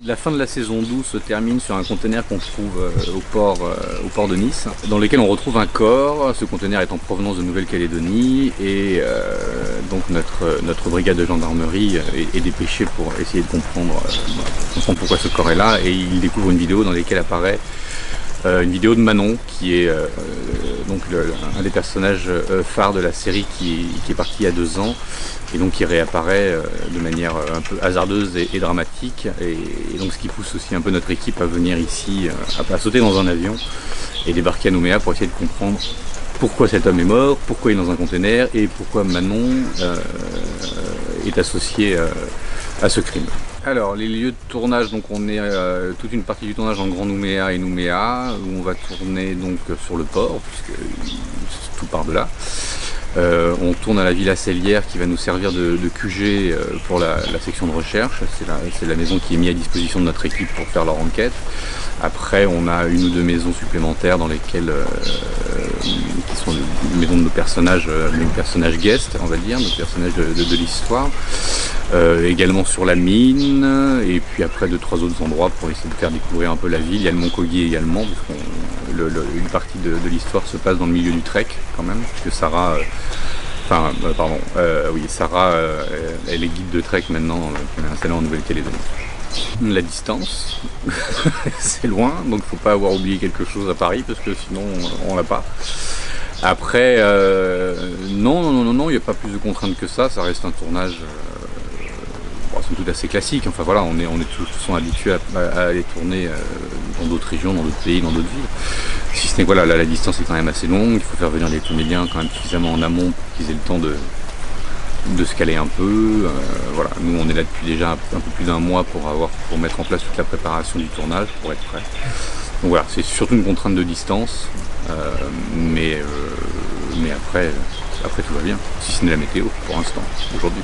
La fin de la saison 12 se termine sur un conteneur qu'on trouve au port de Nice, dans lequel on retrouve un corps. Ce conteneur est en provenance de Nouvelle-Calédonie et donc notre brigade de gendarmerie est dépêchée pour essayer de comprendre pourquoi ce corps est là, et il découvre une vidéo dans laquelle apparaît une vidéo de Manon, qui est donc un des personnages phares de la série qui est parti il y a 2 ans, et donc qui réapparaît de manière un peu hasardeuse et dramatique, et donc ce qui pousse aussi un peu notre équipe à venir ici, à sauter dans un avion et débarquer à Nouméa pour essayer de comprendre pourquoi cet homme est mort, pourquoi il est dans un conteneur et pourquoi Manon est associée à ce crime. Alors les lieux de tournage, donc on est toute une partie du tournage en Grand Nouméa et Nouméa, où on va tourner donc sur le port, puisque tout part de là. On tourne à la Villa Cellière, qui va nous servir de QG pour la section de recherche. C'est la maison qui est mise à disposition de notre équipe pour faire leur enquête. Après, on a 1 ou 2 maisons supplémentaires dans lesquelles qui sont les maisons de nos personnages guests, on va dire, nos personnages de l'histoire. Également sur la mine, et puis après 2-3 autres endroits pour essayer de faire découvrir un peu la ville. Il y a le Mont Coguier également, parce une partie de l'histoire se passe dans le milieu du trek quand même, puisque Sarah, Sarah, elle est guide de trek maintenant, qui est installée en Nouvelle-Calédonie. La distance, c'est loin, donc faut pas avoir oublié quelque chose à Paris, parce que sinon on l'a pas. Après, non, il n'y a pas plus de contraintes que ça reste un tournage somme toute assez classique. Enfin voilà, on est de toute façon habitués à aller tourner dans d'autres régions, dans d'autres pays, dans d'autres villes. Si ce n'est que voilà, là, la distance est quand même assez longue, il faut faire venir les comédiens quand même suffisamment en amont pour qu'ils aient le temps de se caler un peu. Voilà, nous on est là depuis déjà un peu plus d'1 mois pour mettre en place toute la préparation du tournage, pour être prêt. Donc voilà, c'est surtout une contrainte de distance, mais après tout va bien, si ce n'est la météo pour l'instant, aujourd'hui.